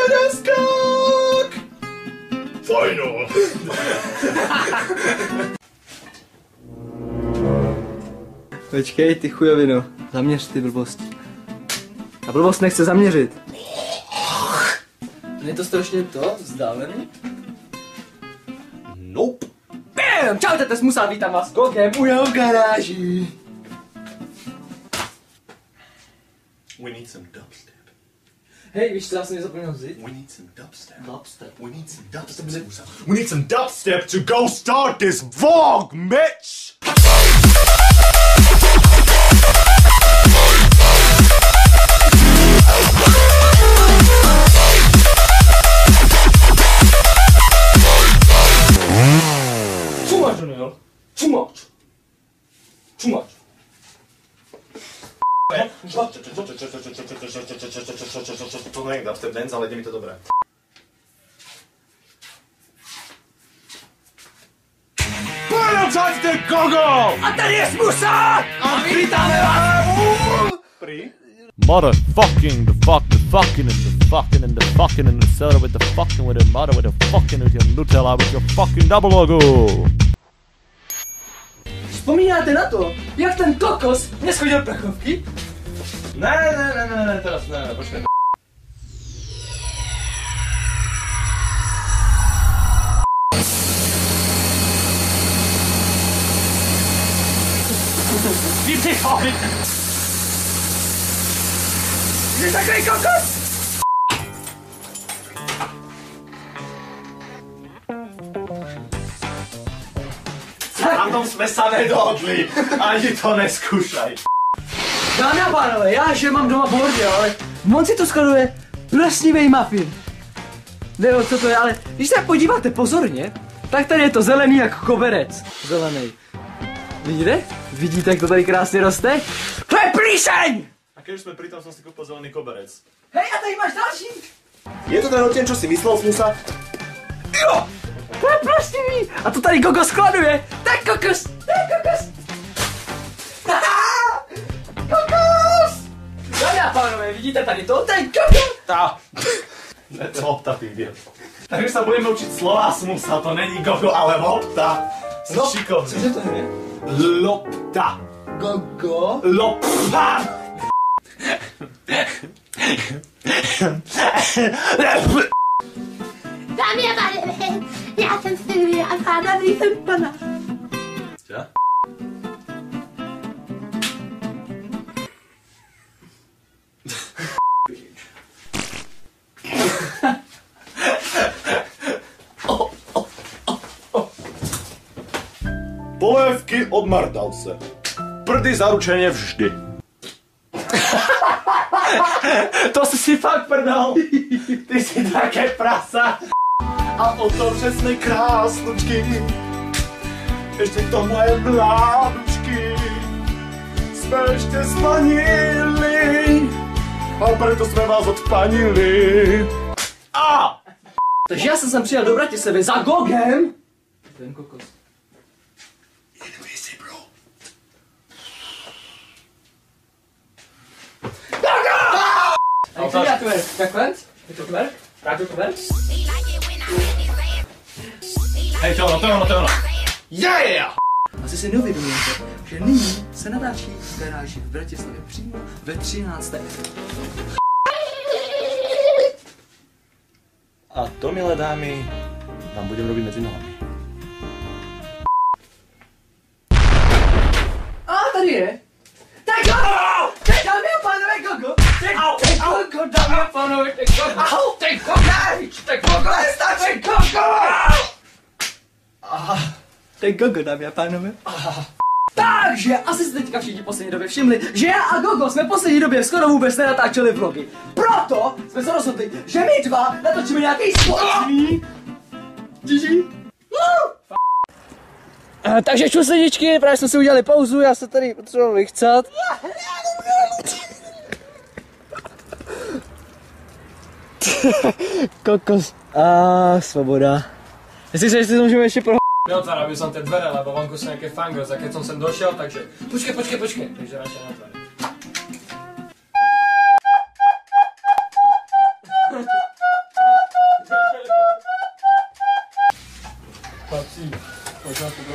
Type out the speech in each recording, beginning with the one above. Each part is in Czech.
naskok! Fajno! Počkej, ty chujovino, zaměř ty blbosti. A blbost nechce zaměřit. Je to strašně vzdálený? Nope. Bam! Čau, tete Smusa, vítám vás Gogem u jeho garáži. We need some dubstep. Hej, víš, co já jsem nezapomněl vzít? We need some dubstep. Dubstep. We need some dubstep. We need some dubstep to go start this vlog, Mitch! Too much, Daniel. Too much. Too much. To není dubstep dance, ale jde mi to dobré. Pojďte Gogo! A tady je Smusa! A vítáme vás! Motherfucking the fucking and the soda with the fucking with the mother with the fucking with your Nutella with your fucking double logo. Vzpomínáte na to, jak ten kokos neschodil prachovky? Ne, teraz ne, počkej. Vy psychopy! Jsi takový kokos! Na tom jsme se nedohodli, ani to neskušaj. Dámy a pánové, já že mám doma bordel, ale on si to skladuje plesnivý muffin. Nevím, co to je, ale když se podíváte pozorně, tak tady je to zelený jak koberec. Zelený. Vidíte? Vidíte, jak to tady krásně roste? To je plíseň! A když jsme pritom, jsem si koupil zelený koberec. Hej, a tady máš další! Je to ten odtěn, čo si myslel, Smusa? Jo! To je plesnivý! A to tady Gogo skladuje! To je kokos! To je kokos! Kokos! Dámy a pánové, vidíte tady to? To je kokos! Ta. Ne, to je lopta, ty idiot. Takže se budeme učit slova, Smusa, to není Gogo, ale lopta. No, šikovný. cože to je? Lopta. Gogo? Lopta. Dámy a pánové, já jsem Sylvie a pánové jsem pana. Co? Polévky od Martalce. Prdy zaručeně vždy. To jsi si fakt prdal! Ty jsi také prasa. A o to, že jsme krásnočky. Ještě to moje mládučky. Jsme ještě spanili. A proto jsme vás odpanili. A! Takže já jsem sem přijel do Bratislavy za Gogem! Ten kokos. Takhle? Je to kver? Rádi to kver? Hej, to je ono. Yeah! Asi si neuvědomujete, že nyní se natáčí v garáži v Bratislavě přímo ve 13. A to, milé dámy, vám budem robiť mezi nohami. A tady je! Tak Gogo! Teď dámy a pánové Gogo! Teď Gogo, dámy a pánové, teď Gogo! Teď Gogo! Teď Gogo! Teď Gogo, dámy a pánové. Takže asi se teďka všichni v poslední době všimli, že já a Gogo jsme v poslední době skoro vůbec nenatáčeli vlogy. Proto jsme se rozhodli, že my dva natočíme nějaký společný... Takže čuslidičky, právě jsme si udělali pauzu, já se tady potřeboval vychcat. Kokos. A svoboda. Jestli se ještě můžeme ještě pro... Neotváral som tie dvere, lebo vonku sú nejaké fangos a keď som sem došiel, takže... Počkej. Takže radšej neotváram.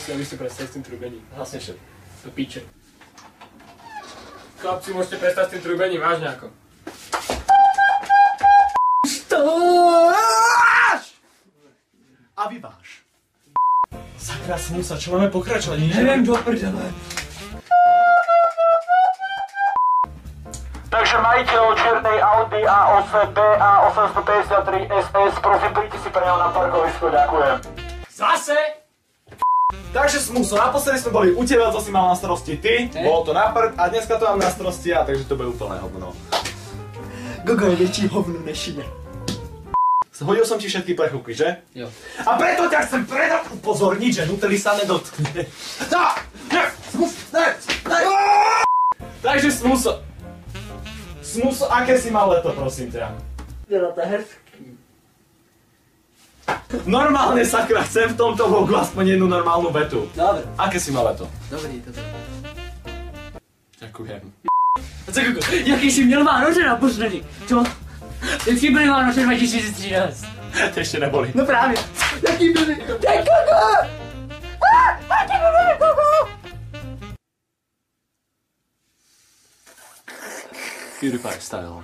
si aby ste prestali s tým trúbením. Hlasnejšie. Do píče. Chlapci, môžete prestať s tým trúbením, vážne ako. A vyváž. Sakra smusa, čo máme pokračovať? Neviem, do prdele. Takže majiteľ čiernej Audi A8 BA853 SS, prosím, príďte si pre neho na parkovisko, ďakujem. Zase? Takže Smuso, naposledy sme boli u teba, to si mal na starosti ty, bolo to na prd a dneska to mám na starosti ja, takže to bude úplné hovno. Gogo je väčší hovno než iné. Hodil som ti všetky plechovky, že? Jo. A preto ťa chcem upozorniť, že Nutely sa nedotkne. Takže Smuso. Smuso, aké si mal leto, prosím ťa? Normálne, sakra, chcem v tomto vlogu aspoň jednu normálnu vetu. Dobre. Aké si mal leto? Dobrý, toto. Ďakujem. Co Gogo, jaký jsi měl Vánoce naposledy? Co? Jaký byly Vánoce 2013? To ešte neboli. No právě. Jaký byly? Ty Gogo! Jaký byly, Gogo? PewDiePie style.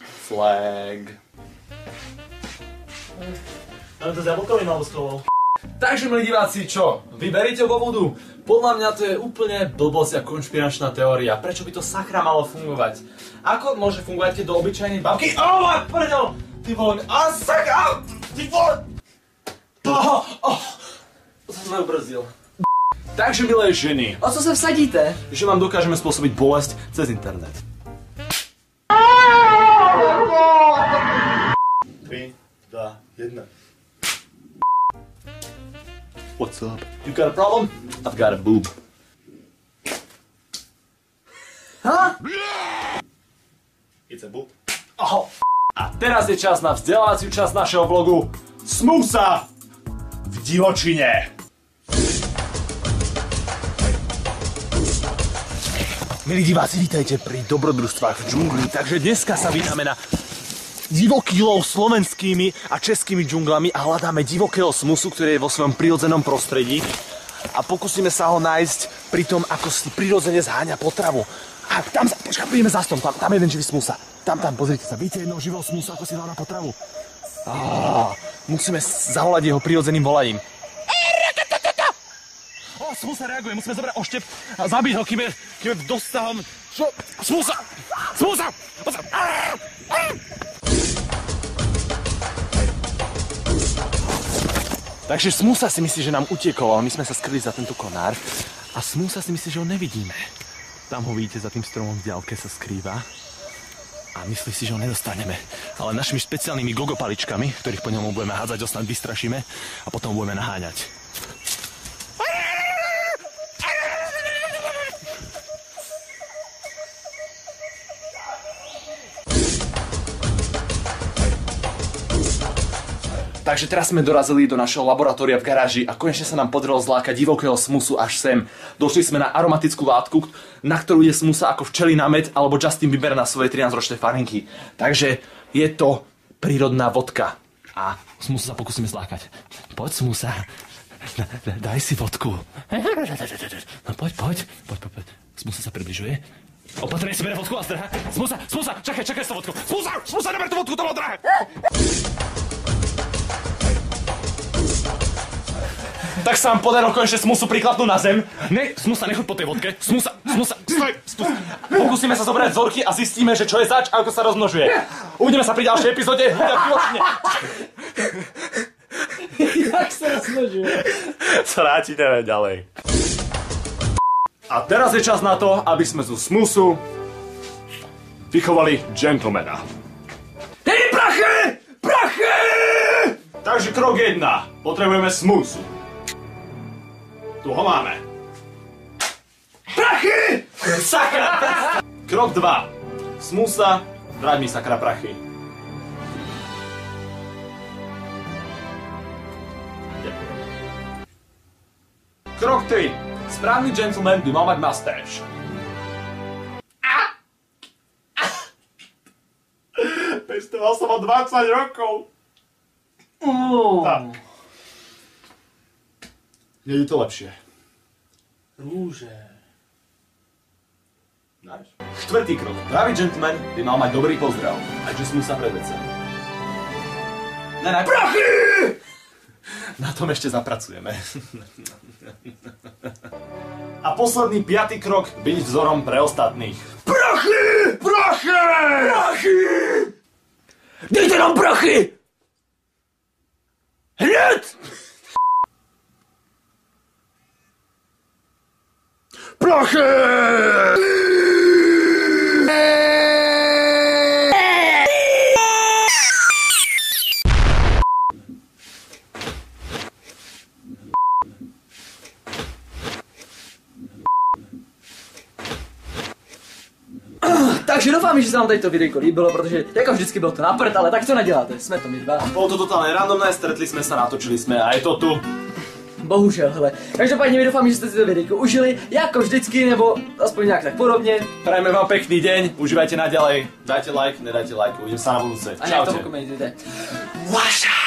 Flag. Ale to s jablkovým alebo s kovou? Takže, milí diváci, čo? Vy veríte vo vodu? Podľa mňa to je úplne blbosť a konšpiračná teória. Prečo by to sakra malo fungovať? Ako môže fungovať, keď do obyčajnej babky... Oh, prdel! Ty vole, a sakra! Ty vole! To som neubrzdil. Takže, milé ženy, O co se vsadíte? že vám dokážeme spôsobiť bolesť cez internet. 3, 2, 1. What's up? You got a problem? I've got a boob. Ha? It's a boob. Oh. A teraz je čas na vzdelávaciu časť našeho vlogu Smusa v divočine. Milí diváci, vítajte pri dobrodružstvách v džungli. Takže dneska sa vydáme na divoký lov slovenskými a českými džunglami a hľadáme divokého smusu, ktorý je vo svojom prirodzenom prostredí a pokúsime sa ho nájsť pri tom, ako si prirodzene zháňa potravu. A tam sa, počkaj, prídeme za strom, tam jeden živý smusa. Tam, pozrite sa, vidíte jednoho živého smusa, ako si hľadá potravu. Musíme zavolať jeho prirodzeným volaním. Smusa reaguje, musíme zobrať oštep a zabiť ho, kým je dostahom. Čo? Smusa! Smusa! Takže Smusa si myslí, že nám utiekol, ale my sme sa skryli za tento konár. A Smusa si myslí, že ho nevidíme. Tam ho vidíte, za tým stromom v diaľke sa skrýva. A myslí si, že ho nedostaneme. Ale našimi špeciálnymi gogopaličkami, ktorých po ňom budeme hádzať, ho snad vystrašíme a potom budeme naháňať. Takže teraz sme dorazili do našeho laboratória v garáži a konečne sa nám podarilo zlákať divokého smusu až sem. Došli sme na aromatickú látku, na ktorú je smusa ako včely na med alebo Justin Bieber na svoje 13-ročné farinky. Takže je to prírodná vodka. A smusu sa pokúsime zlákať. Poď, smusa. Daj si vodku. No poď. Smusa sa približuje. Opatrne si bere vodku a zdrha. Smusa, čakaj s tou vodkou. Smusa, neber tú vodku, to bolo drahé. Tak sa vám podarilo konečne Smusu priklapnúť na zem. Smusa, nechoď po tej vodke. Smusa, stoj. Pokúsime sa zobrať vzorky a zistíme, že čo je zač a ako sa rozmnožuje. Uvidíme sa pri ďalšej epizóde. Jak sa rozmnožuje? Sráti ideme ďalej. A teraz je čas na to, aby sme zo Smusu vychovali gentlemana. Hej, prachy! Takže krok 1. Potrebujeme Smusu. Tu ho máme. Prachy! Sakra! Krok 2. Smusa, vráť mi sakra prachy. Ďakujem. Krok 3. Správny gentleman by mal mať mustache. Pestoval som o 20 rokov. Tak. Je to lepšie. Rúže. Štvrtý krok. Pravý gentleman by mal mať dobrý pozdrav. Takže smú sa pred vecem. Ne, prachy! Na tom ešte zapracujeme. A posledný 5. krok, byť vzorom pre ostatných. Prachy! Prachy! Prachy! Dejte nám prachy! Hned! Prachy! Takže doufám, že se vám tady to videjko líbilo, protože jako vždycky bylo to na prd, ale tak co neděláte, jsme to my dva. Bolo to totálne randomné, stretli sme sa, natočili sme a je to tu. Bohužel, hele. Každopádně mi doufám, že jste si to videjko užili, jako vždycky, nebo aspoň nějak tak podobně. Prajeme vám pekný deň, užívajte naďalej, dajte like, nedajte like, uvidím sa na budúce. A nějak to komentujte. Vaša!